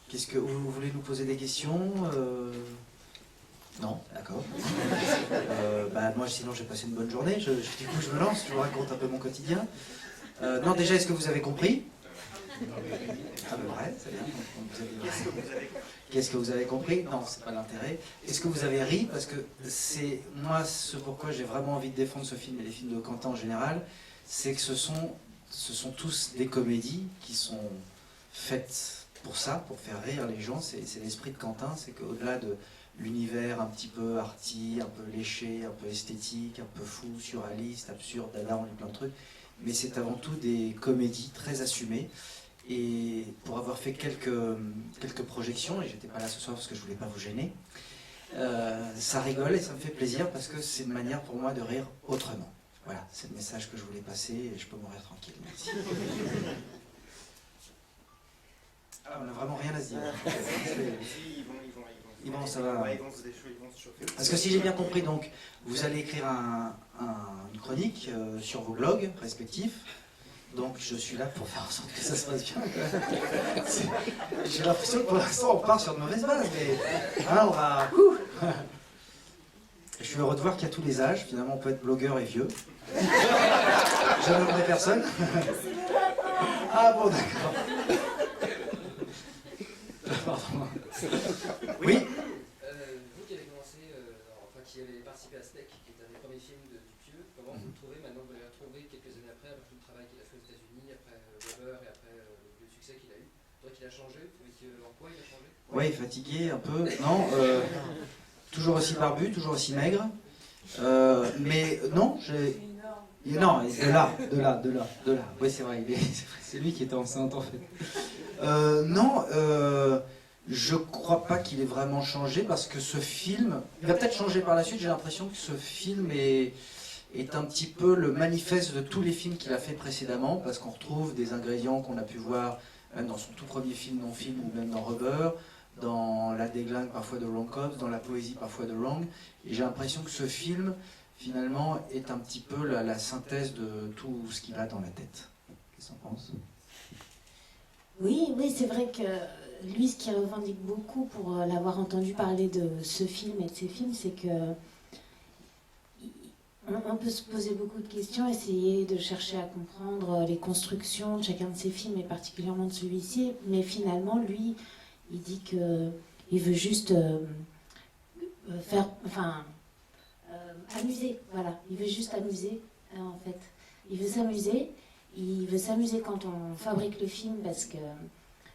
Qu'est-ce que vous voulez nous poser des questions? Non, d'accord. Moi, sinon, j'ai passé une bonne journée. Du coup, je me lance, je vous raconte un peu mon quotidien. Non, déjà, est-ce que vous avez compris? À peu près, c'est bien. Qu'est-ce que vous avez compris? Non, c'est pas l'intérêt. Est-ce que vous avez ri? Parce que c'est moi, ce pourquoi j'ai vraiment envie de défendre ce film et les films de Quentin en général, c'est que ce sont tous des comédies qui sont faites pour ça, pour faire rire les gens. C'est l'esprit de Quentin, c'est qu'au-delà de l'univers un petit peu arty, un peu léché, un peu esthétique, un peu fou, surréaliste, absurde, dada, on lit plein de trucs, mais c'est avant tout des comédies très assumées. Et pour avoir fait quelques projections, et j'étais pas là ce soir parce que je voulais pas vous gêner, ça rigole et ça me fait plaisir parce que c'est une manière pour moi de rire autrement. Voilà, c'est le message que je voulais passer et je peux mourir tranquille. Merci. Ah, on n'a vraiment rien à se dire. Ils vont, ça va. Ils vont se chauffer. Parce que si j'ai bien compris, donc, vous allez écrire une chronique sur vos blogs respectifs. Donc je suis là pour faire en sorte que ça se passe bien. J'ai l'impression que pour l'instant on part sur de mauvaises bases, mais hein, on va. Je suis heureux de voir qu'il y a tous les âges. Finalement, on peut être blogueur et vieux. Je n'aimerais personne. Ah bon, d'accord. Pardon. Oui. Vous qui avez commencé, qui avez participé à Snake, qui est un des premiers films de Dupieux, comment vous le trouvez maintenant que vous l'avez retrouvé quelques années après tout le travail qu'il a fait aux États-Unis, après Weber et après le succès qu'il a eu? Vous trouvez qu'il a changé? Vous trouvez qu'en quoi il a changé? Oui, fatigué un peu. Non, toujours aussi barbu, toujours aussi maigre. Mais non, j'ai. Non, de là. Oui, c'est vrai, c'est lui qui était enceinte en fait. Non, je crois pas qu'il ait vraiment changé parce que ce film, il va peut-être changer par la suite. J'ai l'impression que ce film est un petit peu le manifeste de tous les films qu'il a fait précédemment parce qu'on retrouve des ingrédients qu'on a pu voir même dans son tout premier film non-film ou même dans Rubber, dans la déglingue parfois de Ron Cobb, dans la poésie parfois de Wrong. Et j'ai l'impression que ce film, finalement, est un petit peu la synthèse de tout ce qu'il a dans la tête. Qu'est-ce que tu en penses? Oui, c'est vrai que lui, ce qui revendique beaucoup pour l'avoir entendu parler de ce film et de ses films, c'est que on peut se poser beaucoup de questions, essayer de chercher à comprendre les constructions de chacun de ses films et particulièrement de celui-ci, mais finalement, lui, il dit qu'il veut juste amuser, voilà. Il veut juste amuser, en fait. Il veut s'amuser. Il veut s'amuser quand on fabrique le film parce que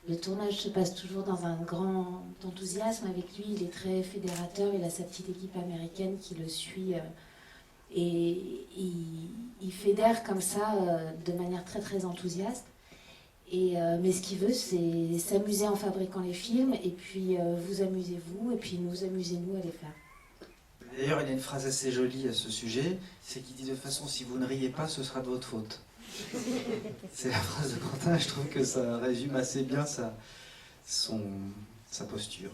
le tournage se passe toujours dans un grand enthousiasme. Avec lui, il est très fédérateur. Il a sa petite équipe américaine qui le suit et il fédère comme ça de manière très très enthousiaste. Mais ce qu'il veut, c'est s'amuser en fabriquant les films et puis vous amusez-vous et puis nous amusez-nous à les faire. D'ailleurs, il y a une phrase assez jolie à ce sujet, c'est qu'il dit de toute façon, si vous ne riez pas, ce sera de votre faute. C'est la phrase de Quentin, je trouve que ça résume assez bien sa posture.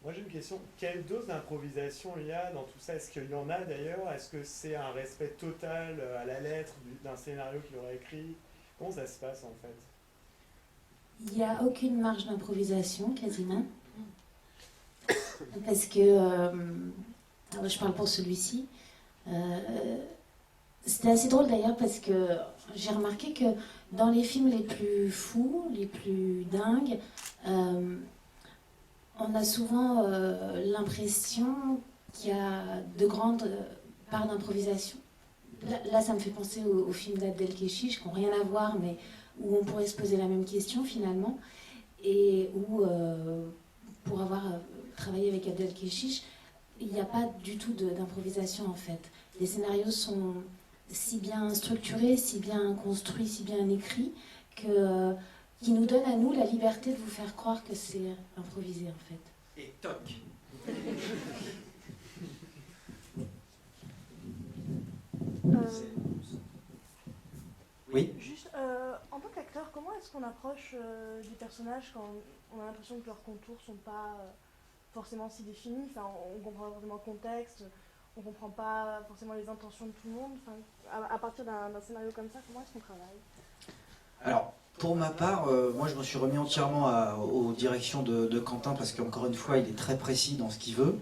Moi j'ai une question, quelle dose d'improvisation il y a dans tout ça? Est-ce qu'il y en a d'ailleurs? Est-ce que c'est un respect total à la lettre d'un scénario qu'il aurait écrit? Comment ça se passe en fait? Il n'y a aucune marge d'improvisation quasiment. Parce que, je parle pour celui-ci, c'était assez drôle d'ailleurs parce que j'ai remarqué que dans les films les plus fous, les plus dingues, on a souvent l'impression qu'il y a de grandes parts d'improvisation. Là, ça me fait penser au film d'Abdel Keshish, qui n'ont rien à voir, mais où on pourrait se poser la même question finalement, et où, pour avoir travaillé avec Abdel Keshish, il n'y a pas du tout d'improvisation en fait. Les scénarios sont si bien structurés, si bien construits, si bien écrits, qui nous donnent à nous la liberté de vous faire croire que c'est improvisé en fait. Et toc. Oui. Juste, en tant qu'acteur, comment est-ce qu'on approche des personnages quand on a l'impression que leurs contours sont pas forcément si définis? Enfin, on comprend pas forcément le contexte, on comprend pas forcément les intentions de tout le monde. Enfin, à partir d'un scénario comme ça, comment est-ce qu'on travaille? Alors, Pour ma part, moi je me suis remis entièrement aux directions de Quentin parce qu'encore une fois il est très précis dans ce qu'il veut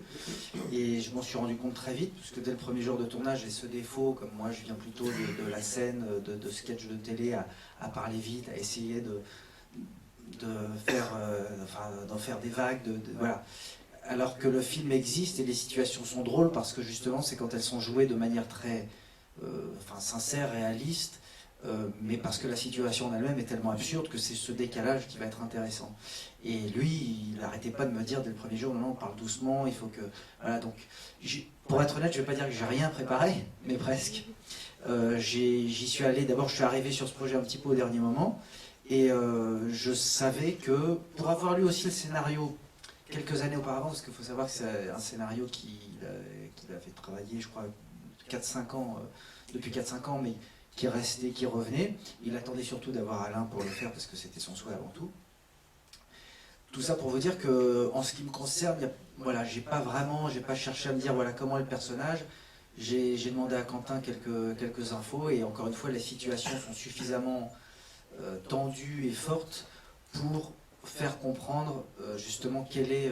et je m'en suis rendu compte très vite puisque dès le premier jour de tournage j'ai ce défaut, comme moi je viens plutôt de la scène, de sketch de télé à parler vite, à essayer d'en faire des vagues, voilà. Alors que le film existe et les situations sont drôles parce que justement c'est quand elles sont jouées de manière très sincère, réaliste, mais parce que la situation en elle-même est tellement absurde que c'est ce décalage qui va être intéressant. Et lui, il n'arrêtait pas de me dire dès le premier jour, non, on parle doucement, il faut que... Voilà, donc, pour être honnête, je ne vais pas dire que j'ai rien préparé, mais presque. J'y suis allé, d'abord je suis arrivé sur ce projet un petit peu au dernier moment, et je savais que, pour avoir lu aussi le scénario quelques années auparavant, parce qu'il faut savoir que c'est un scénario qu'il a fait travailler, je crois, 4-5 ans, depuis 4-5 ans, mais qui restait, qui revenait. Il attendait surtout d'avoir Alain pour le faire parce que c'était son souhait avant tout. Tout ça pour vous dire que, en ce qui me concerne, voilà, j'ai pas cherché à me dire voilà comment est le personnage. J'ai demandé à Quentin quelques infos et encore une fois les situations sont suffisamment tendues et fortes pour faire comprendre justement quel est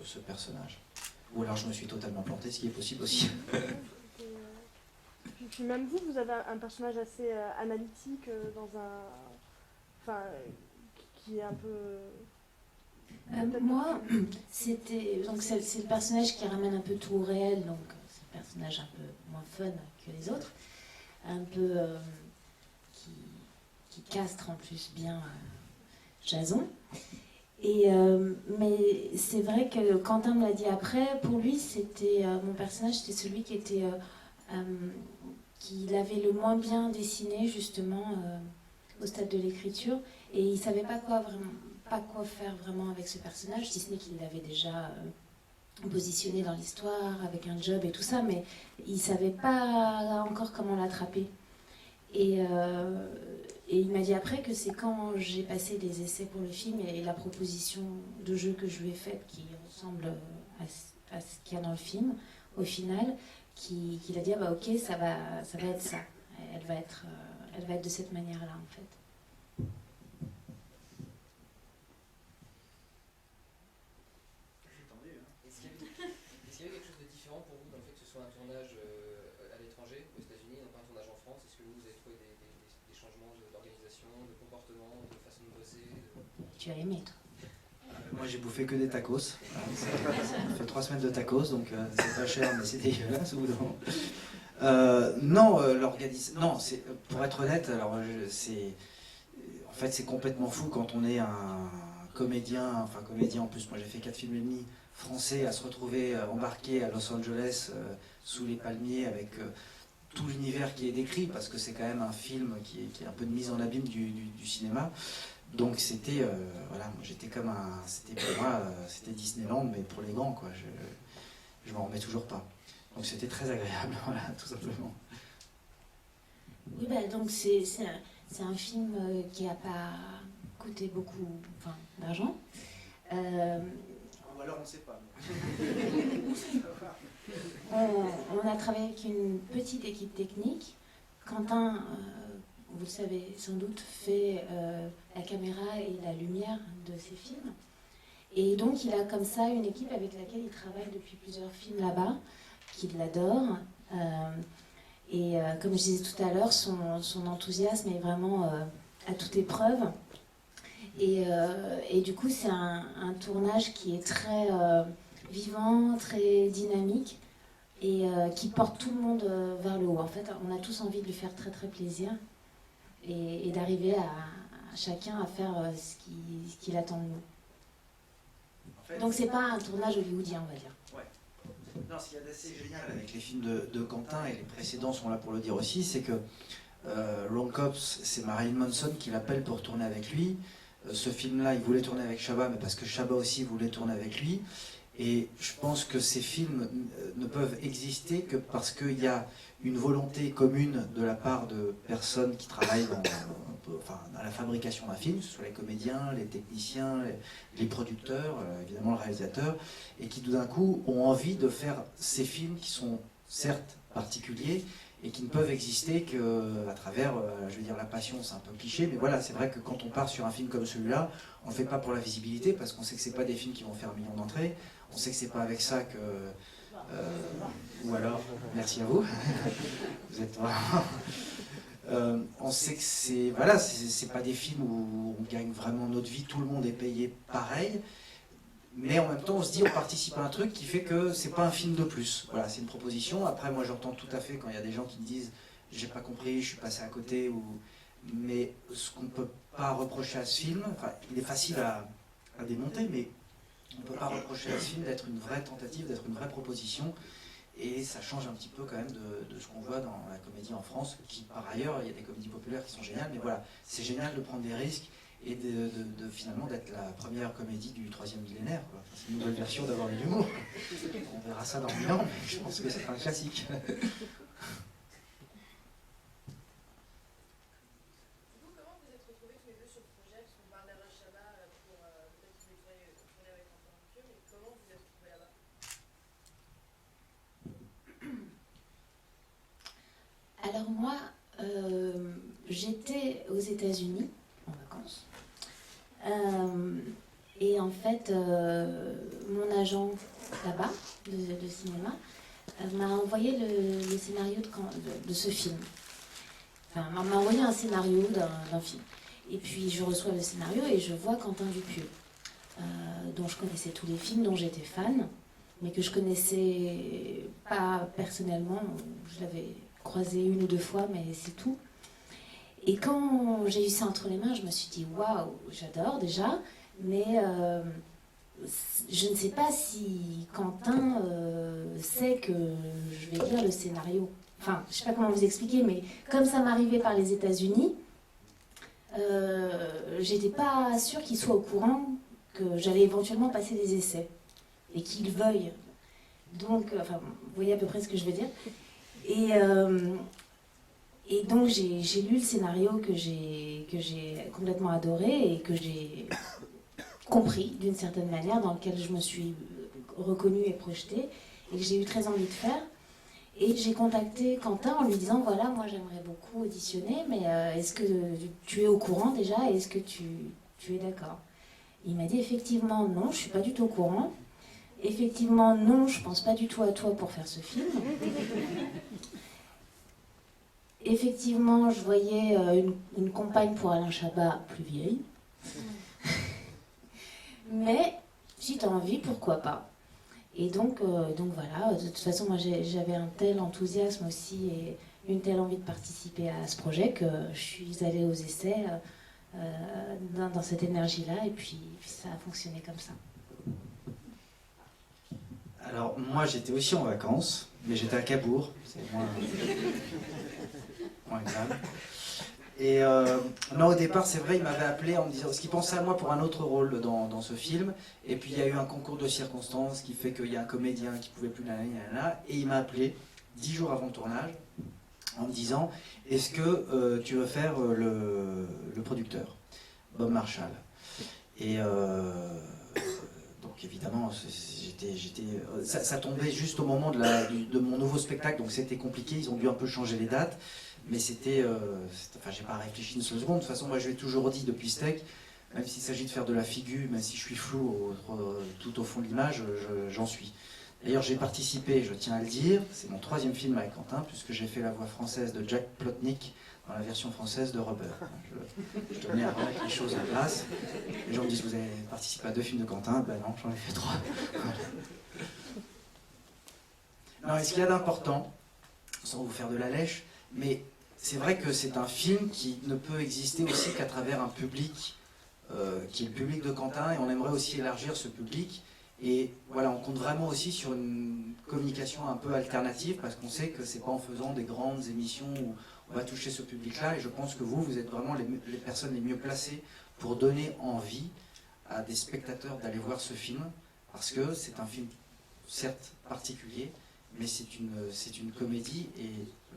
ce personnage. Ou alors je me suis totalement planté, ce qui est possible aussi. Puis même vous avez un personnage assez analytique qui est un peu... Moi, c'est le personnage qui ramène un peu tout au réel, donc c'est le personnage un peu moins fun que les autres, un peu qui castre en plus bien Jason. Mais c'est vrai que Quentin me l'a dit après, pour lui c'était mon personnage, c'était celui qui était qu'il avait le moins bien dessiné justement au stade de l'écriture, et il savait pas quoi faire vraiment avec ce personnage, si ce n'est qu'il l'avait déjà positionné dans l'histoire avec un job et tout ça, mais il savait pas encore comment l'attraper. Et il m'a dit après que c'est quand j'ai passé des essais pour le film et la proposition de jeu que je lui ai faite, qui ressemble à ce qu'il y a dans le film, au final, qu'il a dit ah bah ok, ça va être ça. Elle va être de cette manière-là en fait. Est-ce qu'il y a eu quelque chose de différent pour vous dans le fait que ce soit un tournage à l'étranger, aux États-Unis, non pas un tournage en France? Est-ce que vous avez trouvé des changements d'organisation, de comportement, de façon de bosser Tu as aimé, toi? Moi j'ai bouffé que des tacos. Ça fait 3 semaines de tacos, donc c'est pas cher, mais c'est dégueulasse au bout d'un moment. Non, pour être honnête, alors en fait c'est complètement fou quand on est un comédien en plus, moi j'ai fait 4 films et demi français, à se retrouver embarqué à Los Angeles sous les palmiers avec tout l'univers qui est décrit, parce que c'est quand même un film qui est un peu de mise en abîme du cinéma. Donc c'était, voilà, j'étais comme c'était pour moi, c'était Disneyland, mais pour les grands, quoi. Je m'en remets toujours pas. Donc c'était très agréable, voilà, tout simplement. Oui, bah, donc c'est un film qui n'a pas coûté beaucoup d'argent. Ou alors on ne sait pas. On a travaillé avec une petite équipe technique. Quentin, vous le savez sans doute, fait la caméra et la lumière de ses films. Et donc il a comme ça une équipe avec laquelle il travaille depuis plusieurs films là-bas, qui l'adore. Et comme je disais tout à l'heure, son enthousiasme est vraiment à toute épreuve. Et du coup, c'est un tournage qui est très vivant, très dynamique, et qui porte tout le monde vers le haut. En fait, on a tous envie de lui faire très très plaisir et d'arriver à chacun à faire ce qu'il attend de nous. En fait, donc c'est pas un tournage hollywoodien, on va dire. Ouais. Non, ce qu'il y a d'assez génial avec les films de Quentin, et les précédents sont là pour le dire aussi, c'est que Ron Cops, c'est Marilyn Manson qui l'appelle pour tourner avec lui. Ce film-là, il voulait tourner avec Chabat, mais parce que Chabat aussi voulait tourner avec lui. Et je pense que ces films ne peuvent exister que parce qu'il y a une volonté commune de la part de personnes qui travaillent dans la fabrication d'un film, que ce soit les comédiens, les techniciens, les producteurs, évidemment le réalisateur, et qui tout d'un coup ont envie de faire ces films qui sont certes particuliers, et qui ne peuvent exister qu'à travers, je veux dire, la passion, c'est un peu cliché, mais voilà, c'est vrai que quand on part sur un film comme celui-là, on ne le fait pas pour la visibilité, parce qu'on sait que c'est pas des films qui vont faire millions d'entrées, on sait que c'est pas avec ça que... ou alors, merci à vous, vous êtes vraiment... on sait que c'est... Voilà, c'est pas des films où on gagne vraiment notre vie, tout le monde est payé pareil, mais en même temps, on se dit, on participe à un truc qui fait que c'est pas un film de plus. Voilà, c'est une proposition. Après, moi, j'entends tout à fait quand il y a des gens qui me disent, j'ai pas compris, je suis passé à côté. Mais ce qu'on peut pas reprocher à ce film, enfin, il est facile à démonter, mais on peut pas reprocher à ce film d'être une vraie tentative, d'être une vraie proposition. Et ça change un petit peu quand même de ce qu'on voit dans la comédie en France, qui par ailleurs, il y a des comédies populaires qui sont géniales, mais voilà, c'est génial de prendre des risques et finalement d'être la première comédie du 3e millénaire. Enfin, c'est une nouvelle version d'avoir de l'humour. On verra ça dans 1000 ans, mais je pense que c'est un classique. Vous, comment vous êtes retrouvés tous les deux sur le projet? Parce qu'on parle d'Alain Chabat pour peut-être que vous pouvez tourner avec un peu, mais comment vous êtes retrouvés là-bas? Alors moi, j'étais aux États-Unis en vacances. Et en fait, mon agent là-bas, de cinéma, m'a envoyé le scénario de ce film. Enfin, m'a envoyé un scénario d'un film. Et puis je reçois le scénario et je vois Quentin Dupieux, dont je connaissais tous les films, dont j'étais fan, mais que je connaissais pas personnellement. Je l'avais croisé 1 ou 2 fois, mais c'est tout. Et quand j'ai eu ça entre les mains, je me suis dit waouh, j'adore déjà, mais je ne sais pas si Quentin sait que je vais lire le scénario. Enfin, je ne sais pas comment vous expliquer, mais comme ça m'arrivait par les États-Unis, j'étais pas sûre qu'il soit au courant que j'allais éventuellement passer des essais et qu'il veuille. Donc, enfin, vous voyez à peu près ce que je veux dire. Et donc j'ai lu le scénario que j'ai complètement adoré et que j'ai compris d'une certaine manière, dans lequel je me suis reconnue et projetée et que j'ai eu très envie de faire. Et j'ai contacté Quentin en lui disant voilà, moi j'aimerais beaucoup auditionner, mais est-ce que tu es au courant déjà et est-ce que tu es d'accord? Il m'a dit effectivement non, je ne suis pas du tout au courant. Effectivement non, je ne pense pas du tout à toi pour faire ce film. Effectivement, je voyais une compagne pour Alain Chabat plus vieille. Mais si tu as envie, pourquoi pas? Et donc voilà, de toute façon, moi j'avais un tel enthousiasme aussi et une telle envie de participer à ce projet que je suis allée aux essais dans cette énergie-là et puis ça a fonctionné comme ça. Alors, moi j'étais aussi en vacances, mais j'étais à Cabourg, c'est moins grave. Et non, au départ, c'est vrai, il m'avait appelé en me disant, parce qu'il pensait à moi pour un autre rôle dans ce film, et puis il y a eu un concours de circonstances qui fait qu'il y a un comédien qui pouvait plus, et il m'a appelé 10 jours avant le tournage, en me disant, est-ce que tu veux faire le producteur, Bob Marshall? Et donc évidemment, ça tombait juste au moment de mon nouveau spectacle, donc c'était compliqué, ils ont dû un peu changer les dates. Mais enfin, j'ai pas réfléchi une seule seconde. De toute façon, moi, je l'ai toujours dit depuis Steak, même s'il s'agit de faire de la figure, même si je suis flou tout au fond de l'image, j'en suis. D'ailleurs, j'ai participé, je tiens à le dire, c'est mon 3e film avec Quentin, puisque j'ai fait la voix française de Jack Plotnick dans la version française de Rubber. Je tenais à remettre les choses en place. Les gens me disent, vous avez participé à 2 films de Quentin? Ben non, j'en ai fait 3. Non, et ce qu'il y a d'important, sans vous faire de la lèche, mais c'est vrai que c'est un film qui ne peut exister aussi qu'à travers un public qui est le public de Quentin, et on aimerait aussi élargir ce public. Et voilà, on compte vraiment aussi sur une communication un peu alternative, parce qu'on sait que c'est pas en faisant des grandes émissions où on va toucher ce public-là, et je pense que vous êtes vraiment les personnes les mieux placées pour donner envie à des spectateurs d'aller voir ce film, parce que c'est un film certes particulier, mais c'est une comédie, et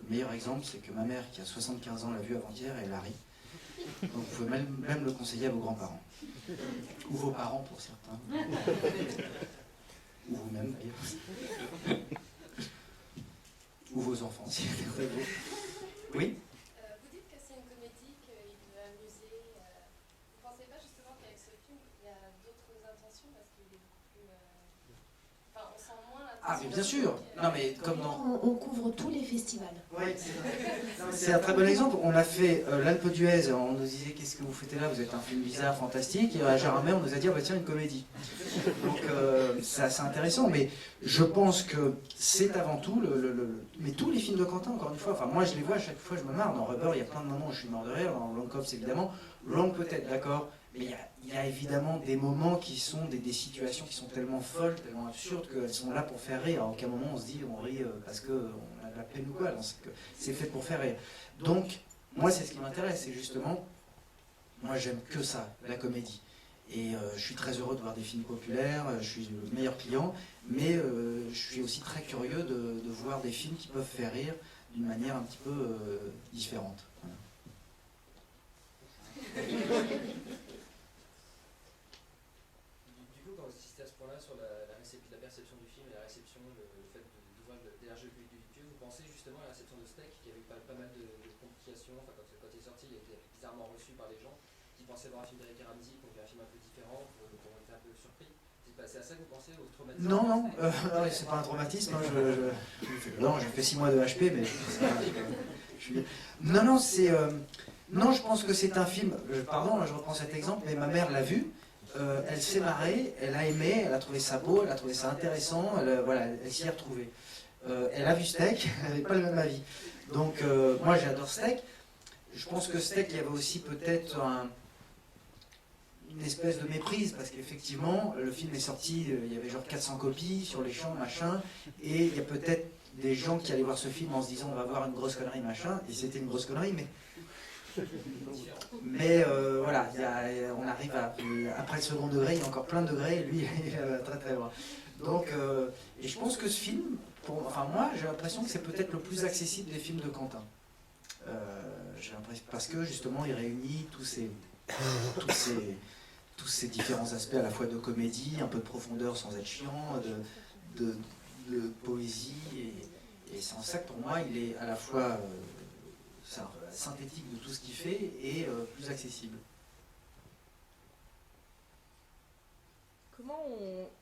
le meilleur exemple, c'est que ma mère, qui a 75 ans, l'a vu avant-hier, et elle a ri. Donc vous pouvez même le conseiller à vos grands-parents. Ou vos parents pour certains. Ou vous-même d'ailleurs. Ou vos enfants, si vous êtes très beaux. Oui. Vous dites que c'est une comédie, qu'il veut amuser. Vous ne pensez pas justement qu'avec ce film, il y a d'autres intentions parce qu'il est beaucoup plus. Enfin, on sent moins l'intention. Ah, mais bien sûr. Non, mais comme dans... On couvre tous les festivals. Oui, c'est un très bon exemple. On a fait l'Alpe d'Huez, on nous disait qu'est-ce que vous faites là, vous êtes un film bizarre, fantastique, et à Jaramais on nous a dit bah, tiens une comédie. Donc c'est assez intéressant, mais je pense que c'est avant tout mais tous les films de Quentin encore une fois, enfin moi je les vois à chaque fois je me marre, dans Rubber il y a plein de moments où je suis mort de rire, dans Long Cops évidemment, Long peut-être d'accord, mais il y a évidemment des moments qui sont des situations qui sont tellement folles, tellement absurdes qu'elles sont là pour faire rire. À aucun moment on se dit on rit parce qu'on a de la peine ou quoi. C'est fait pour faire rire. Donc moi c'est ce qui m'intéresse, c'est justement, moi j'aime que ça, la comédie. Et je suis très heureux de voir des films populaires, je suis le meilleur client, mais je suis aussi très curieux de voir des films qui peuvent faire rire d'une manière un petit peu différente. Voilà. Du coup, quand vous insistez à ce point-là sur la perception du film et la réception, le fait d'élargir le public du vieux, vous pensez justement à la réception de Steak, qui avait pas mal de complications, enfin, quand il est sorti, il a été bizarrement reçu par les gens qui pensaient voir un film d'Eric Ramsey, qui ont vu un film un peu différent, qui ont été un peu surpris. C'est à ça que vous pensez, au traumatisme? Non, non, c'est pas un traumatisme. Hein, non, j'ai fait 6 mois de HP, mais non, non, c'est non, je pense que c'est un film. Pardon, je reprends cet exemple, mais ma mère l'a vu. Elle s'est marrée, elle a aimé, elle a trouvé ça beau, elle a trouvé ça intéressant. Voilà, elle s'y est retrouvée. Elle a vu Steak, elle n'avait pas le même avis. Donc moi, j'adore Steak. Je pense que Steak, il y avait aussi peut-être une espèce de méprise, parce qu'effectivement, le film est sorti, il y avait genre 400 copies sur les champs, machin, et il y a peut-être des gens qui allaient voir ce film en se disant on va voir une grosse connerie, machin, et c'était une grosse connerie, mais voilà, on arrive après le second degré, il y a encore plein de degrés, et lui, il est très très loin. Donc, et je pense que ce film, enfin moi, j'ai l'impression que c'est peut-être le plus accessible des films de Quentin. J'ai l'impression, parce que justement, il réunit tous ces différents aspects à la fois de comédie, un peu de profondeur sans être chiant, de poésie, et c'est en ça que pour moi il est à la fois synthétique de tout ce qu'il fait et plus accessible. Comment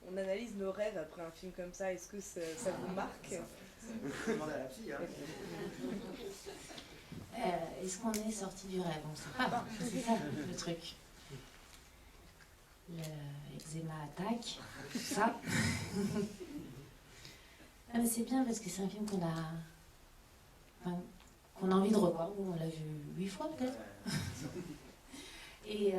on analyse nos rêves après un film comme ça? Est-ce que ça vous marque? Ça demande à la psy, hein. Est-ce qu'on est sorti du rêve? On ne sait pas. C'est ça le truc. L'eczéma attaque, tout ça. Ah, mais c'est bien parce que c'est un film qu'on a envie de revoir. On l'a vu 8 fois peut-être. Et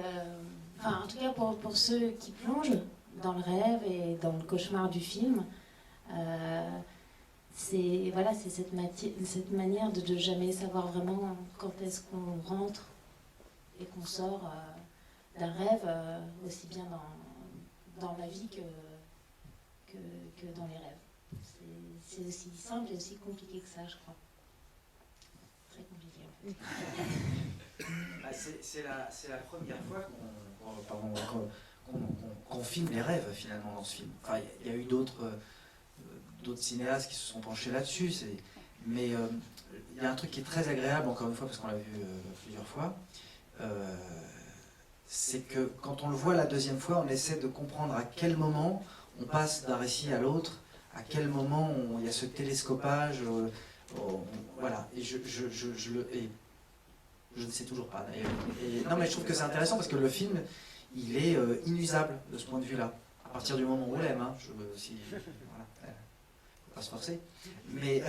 en tout cas pour ceux qui plongent dans le rêve et dans le cauchemar du film, c'est cette manière de jamais savoir vraiment quand est-ce qu'on rentre et qu'on sort d'un rêve, aussi bien dans la vie que dans les rêves. C'est aussi simple et aussi compliqué que ça, je crois. Très compliqué. C'est la première fois qu'on filme les rêves finalement dans ce film. Enfin, il y a eu d'autres cinéastes qui se sont penchés là-dessus, mais il y a un truc qui est très agréable, encore une fois, parce qu'on l'a vu plusieurs fois, c'est que quand on le voit la deuxième fois, on essaie de comprendre à quel moment on passe d'un récit à l'autre, à quel moment il y a ce télescopage, voilà, et je ne sais toujours pas d'ailleurs. Non, mais je trouve que c'est intéressant parce que le film, il est inusable de ce point de vue-là, à partir du moment où on l'aime, hein, voilà, faut pas se forcer, mais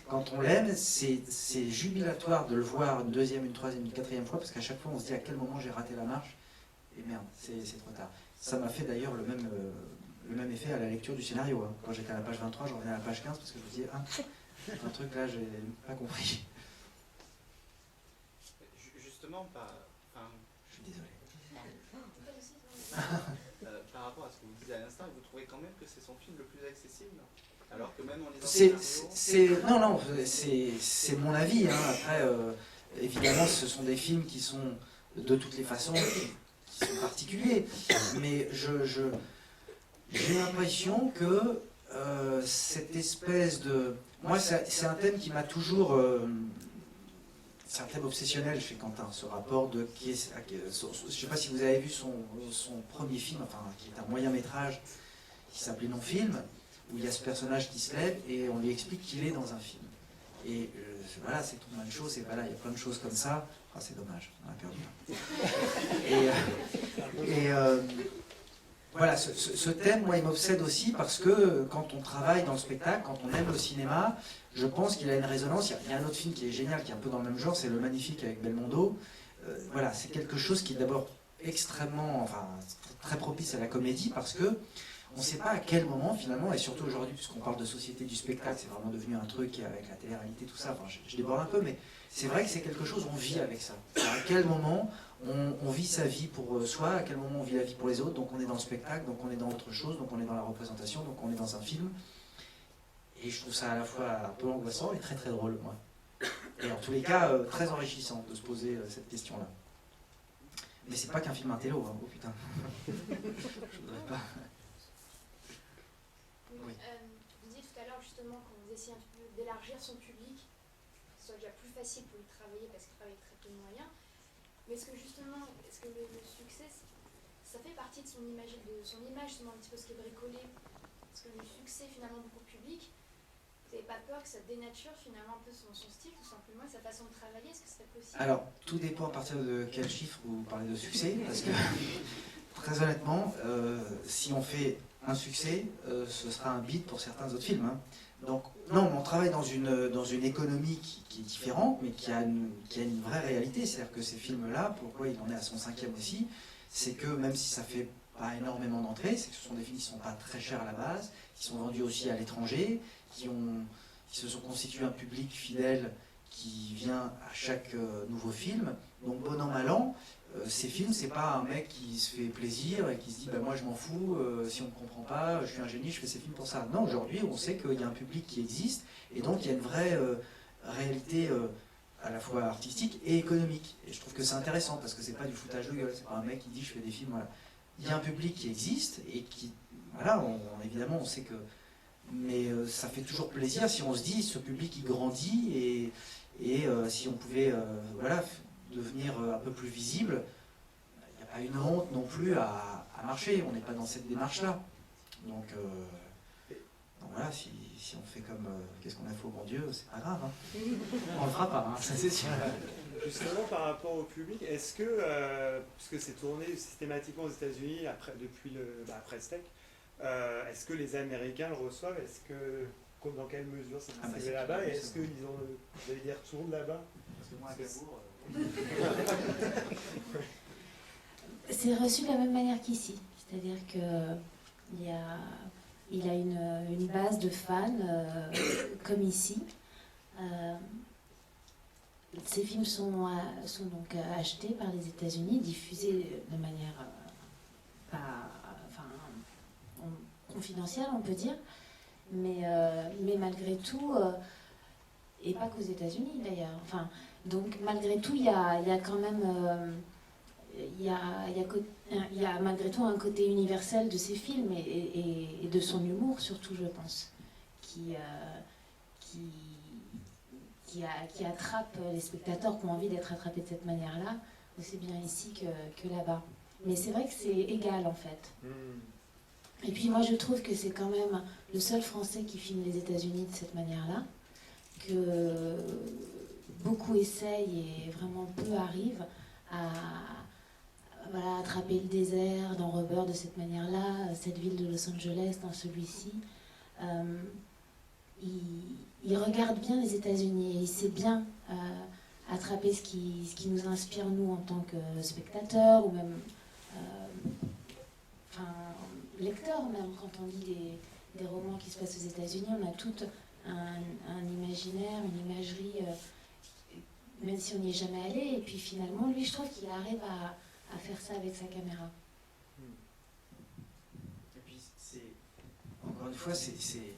quand on l'aime, c'est jubilatoire de le voir une deuxième, une troisième, une quatrième fois, parce qu'à chaque fois on se dit à quel moment j'ai raté la marche, et merde, c'est trop tard. Ça m'a fait d'ailleurs le même effet à la lecture du scénario, hein. Quand j'étais à la page 23, je revenais à la page 15 parce que je me disais, un truc là, j'ai pas compris. Justement, je suis désolé. Par rapport à ce que vous disiez à l'instant, vous trouvez quand même que c'est son film le plus accessible? Alors que même en lisant c'est mon avis, hein. Après, évidemment, ce sont des films qui sont de toutes les façons qui sont particuliers, mais j'ai l'impression que cette espèce de... Moi, c'est un thème qui m'a toujours... c'est un thème obsessionnel chez Quentin, ce rapport de... je ne sais pas si vous avez vu son premier film, enfin, qui est un moyen-métrage, qui s'appelait Non-Film, où il y a ce personnage qui se lève et on lui explique qu'il est dans un film. Et voilà, c'est Truman Show, c'est voilà, il y a plein de choses comme ça. Ah, c'est dommage, on a perdu. Voilà, ce thème, moi, il m'obsède aussi parce que quand on travaille dans le spectacle, quand on aime le cinéma, je pense qu'il a une résonance. Il y a un autre film qui est génial, qui est un peu dans le même genre, c'est Le Magnifique avec Belmondo. Voilà, c'est quelque chose qui est d'abord extrêmement, enfin, très propice à la comédie parce que on ne sait pas à quel moment, finalement, et surtout aujourd'hui, puisqu'on parle de société du spectacle, c'est vraiment devenu un truc avec la télé-réalité, tout ça, enfin, je déborde un peu, mais c'est vrai que c'est quelque chose, on vit avec ça. À quel moment on vit sa vie pour soi, à quel moment on vit la vie pour les autres, donc on est dans le spectacle, donc on est dans autre chose, donc on est dans la représentation, donc on est dans un film. Et je trouve ça à la fois un peu angoissant et très très drôle, moi. Et en tous les cas, très enrichissant de se poser cette question-là. Mais c'est pas qu'un film intello, hein, oh putain. Je voudrais pas... Oui. Vous disiez tout à l'heure justement quand vous essayez un peu d'élargir son public, que ce soit déjà plus facile pour lui travailler parce qu'il travaille avec très peu de moyens. Mais est-ce que justement, est-ce que le succès, ça fait partie de son image justement un petit peu ce qui est bricolé? Est-ce que le succès finalement beaucoup public, vous n'avez pas peur que ça dénature finalement un peu son style tout simplement, sa façon de travailler? Est-ce que c'est possible? Alors, tout dépend à partir de quel chiffre vous parlez de succès, parce que très honnêtement, si on fait un succès, ce sera un bid pour certains autres films. Hein. Donc, non, on travaille dans une économie qui est différente, mais qui a une vraie réalité. C'est-à-dire que ces films-là, pourquoi il en est à son 5e aussi, c'est que même si ça fait pas énormément d'entrées, c'est que ce sont des films qui ne sont pas très chers à la base, qui sont vendus aussi à l'étranger, qui se sont constitués un public fidèle qui vient à chaque nouveau film. Donc, bon an, mal an, ces films, c'est pas un mec qui se fait plaisir et qui se dit bah, moi je m'en fous, si on ne comprend pas, je suis un génie, je fais ces films pour ça. Non, aujourd'hui on sait qu'il y a un public qui existe et donc il y a une vraie réalité à la fois artistique et économique. Et je trouve que c'est intéressant parce que c'est pas du foutage de gueule, c'est pas un mec qui dit je fais des films, voilà. Il y a un public qui existe et qui, voilà, évidemment on sait que, mais ça fait toujours plaisir si on se dit ce public il grandit et si on pouvait, voilà, devenir un peu plus visible, il n'y a pas une honte non plus à marcher, on n'est pas dans cette démarche-là. Donc voilà, si on fait comme qu'est-ce qu'on a fait au bon Dieu, c'est pas grave. Hein. On le fera pas, hein, ça c'est sûr. Justement, par rapport au public, est-ce que, puisque c'est tourné systématiquement aux États-Unis après Steak, est-ce que les Américains le reçoivent? Est-ce que, dans quelle mesure c'est distribué là-bas? Et est-ce qu'ils ont, vous avez des retours là-bas? Parce que moi, à Cabourg, c'est reçu de la même manière qu'ici, c'est-à-dire qu'il a une base de fans comme ici. Ces films sont donc achetés par les États-Unis, diffusés de manière confidentielle, on peut dire, mais malgré tout, et pas qu'aux États-Unis d'ailleurs. Enfin, donc malgré tout, il y a quand même, il y a malgré tout un côté universel de ces films et de son humour surtout, je pense, qui attrape les spectateurs qui ont envie d'être attrapés de cette manière-là, aussi bien ici que là-bas. Mais c'est vrai que c'est égal en fait. Et puis moi je trouve que c'est quand même le seul Français qui filme les États-Unis de cette manière-là, que beaucoup essayent et vraiment peu arrivent à attraper le désert dans Rubber de cette manière-là, cette ville de Los Angeles dans celui-ci. Il regarde bien les États-Unis et il sait bien attraper ce qui nous inspire nous en tant que spectateurs ou même lecteurs même. Quand on lit des romans qui se passent aux États-Unis, on a tout un imaginaire, une imagerie, même si on n'y est jamais allé. Et puis finalement, lui, je trouve qu'il arrive à faire ça avec sa caméra. Et puis, encore une fois, c'est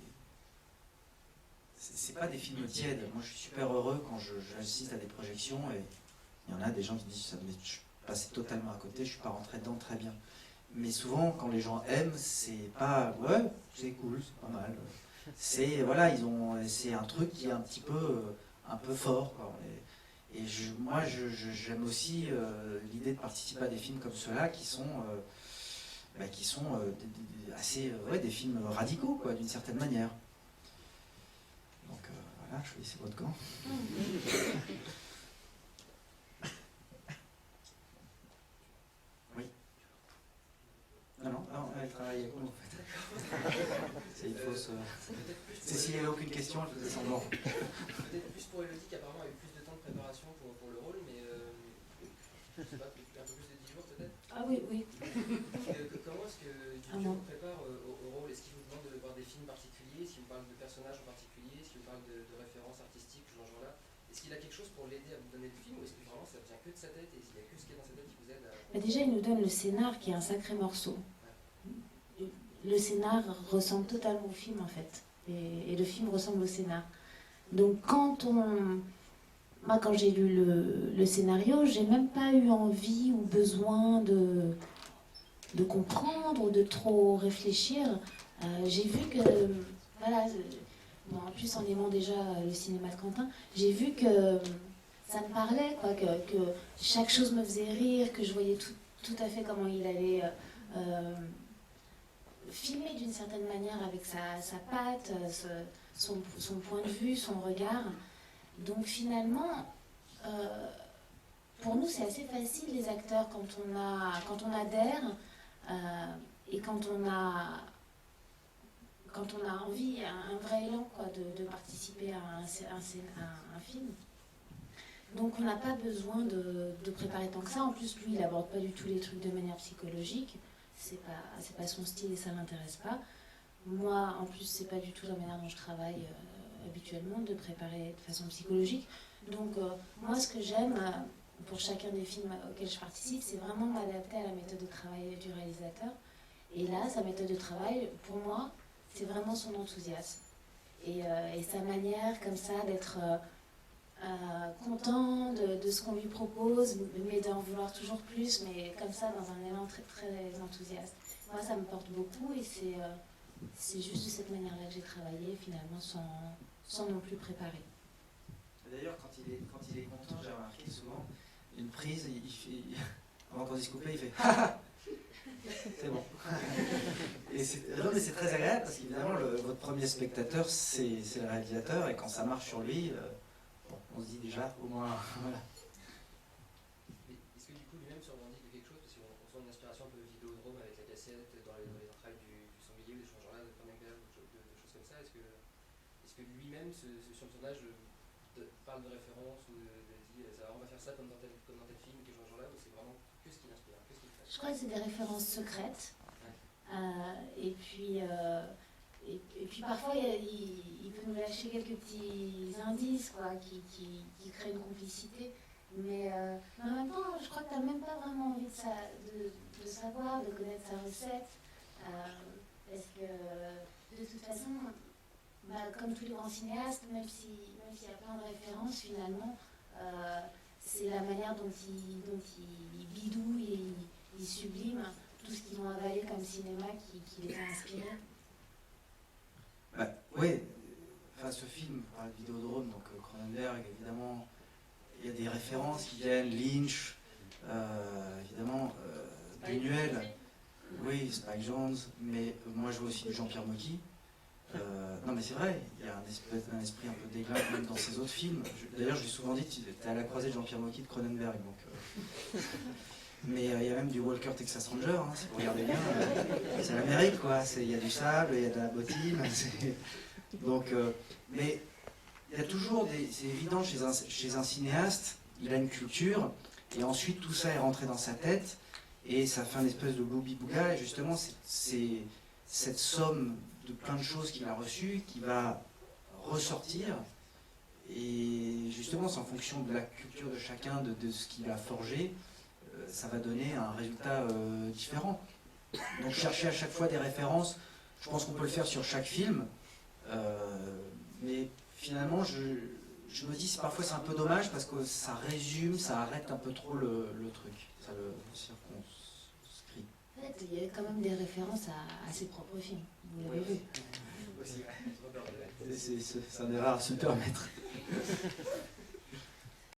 pas des films tièdes. Moi, je suis super heureux quand j'assiste à des projections et il y en a des gens qui disent ça me passait totalement à côté, je suis pas rentré dedans très bien. Mais souvent, quand les gens aiment, c'est pas ouais, c'est cool, c'est pas mal. C'est voilà, c'est un truc qui est un peu fort, quoi. Et moi, j'aime aussi l'idée de participer à des films comme ceux-là qui sont assez des films radicaux, quoi, d'une certaine manière. Donc voilà, choisissez votre camp. Oui. Non, elle travaille avec nous en fait. C'est une fausse. S'il n'y avait aucune question, elle faisait semblant. Peut-être plus pour Elodie qui apparemment a eu plus de temps de préparation pour le rôle, mais je sais pas, un peu plus de 10 jours peut-être. Ah oui, oui. Comment est-ce que Dupieux vous prépare au rôle? Est-ce qu'il vous demande de voir des films particuliers? Est-ce qu'il vous parle de personnages en particulier? Est-ce qu'il vous parle de références artistiques, genre-là? Est-ce qu'il a quelque chose pour l'aider à vous donner le film, ou est-ce que vraiment ça vient que de sa tête et il n'y a que ce qui est dans sa tête qui vous aide à... Déjà, il nous donne le scénar qui est un sacré morceau. Le scénar ressemble totalement au film en fait. Et le film ressemble au scénar. Donc moi, quand j'ai lu le scénario, j'ai même pas eu envie ou besoin de comprendre ou de trop réfléchir. J'ai vu que, voilà, en plus en aimant déjà le cinéma de Quentin, j'ai vu que ça me parlait, quoi, que chaque chose me faisait rire, que je voyais tout à fait comment il allait filmer d'une certaine manière avec sa patte, son point de vue, son regard. Donc finalement, pour nous c'est assez facile les acteurs quand on adhère et quand on a envie, un vrai élan quoi, de participer à un film. Donc on n'a pas besoin de préparer tant que ça. En plus lui il n'aborde pas du tout les trucs de manière psychologique. C'est pas son style et ça m'intéresse pas. Moi en plus c'est pas du tout la manière dont je travaille habituellement, de préparer de façon psychologique. Donc moi ce que j'aime pour chacun des films auxquels je participe, c'est vraiment m'adapter à la méthode de travail du réalisateur. Et là, sa méthode de travail, pour moi, c'est vraiment son enthousiasme. Et sa manière comme ça d'être content de ce qu'on lui propose, mais d'en vouloir toujours plus, mais comme ça dans un élan très très enthousiaste. Moi ça me porte beaucoup et c'est juste de cette manière-là que j'ai travaillé finalement sans non plus préparer. D'ailleurs quand il est content, j'ai remarqué souvent une prise, avant qu'on dise couper, il fait c'est bon. Non mais c'est très agréable parce qu'évidemment votre premier spectateur c'est le réalisateur et quand ça marche sur lui, on se dit déjà au moins voilà. Est-ce que du coup lui-même se revendique de quelque chose, parce qu'on sent une inspiration un peu Vidéodrome avec la cassette dans les entrailles du sanglier ou des choses genre-là, de Cronenberg, de choses comme ça? Est-ce que lui-même, sur le tournage, parle de référence ou dit on va faire ça comme dans tel film, quelque chose genre-là, ou c'est vraiment que ce qui l'inspire, que ce qu'il fait? Je crois que c'est des références secrètes. Et puis parfois il peut nous lâcher quelques petits indices quoi, qui créent une complicité. Mais en même temps, je crois que tu n'as même pas vraiment envie de savoir, de connaître sa recette. Parce que de toute façon, comme tous les grands cinéastes, même s'il y a plein de références, finalement, c'est la manière dont il bidouille et il sublime tout ce qu'ils ont avalé comme cinéma qui les a inspirés. Oui, enfin ce film, on parle de Vidéodrome, donc Cronenberg, évidemment, il y a des références qui viennent, Lynch, évidemment, Buñuel, oui, Spike Jonze, mais moi je vois aussi du Jean-Pierre Mocky. Non mais c'est vrai, il y a un esprit un peu déglingue même dans ses autres films. D'ailleurs je l'ai souvent dit, tu es à la croisée de Jean-Pierre Mocky de Cronenberg. Donc, mais il y a même du Walker Texas Ranger, hein, si vous regardez bien. C'est l'Amérique quoi, il y a du sable, il y a de la bottine. Donc, mais il y a toujours c'est évident chez un cinéaste, il a une culture, et ensuite tout ça est rentré dans sa tête, et ça fait une espèce de boubi-bouga, et justement c'est cette somme de plein de choses qu'il a reçues qui va ressortir, et justement c'est en fonction de la culture de chacun, de ce qu'il a forgé, ça va donner un résultat différent. Donc chercher à chaque fois des références, je pense qu'on peut le faire sur chaque film, mais finalement je me dis parfois c'est un peu dommage parce que ça résume, ça arrête un peu trop le truc, ça le circonscrit. En fait, il y a quand même des références à ses propres films. Vous l'avez vu. Aussi, ouais. C'est un erreur à se permettre.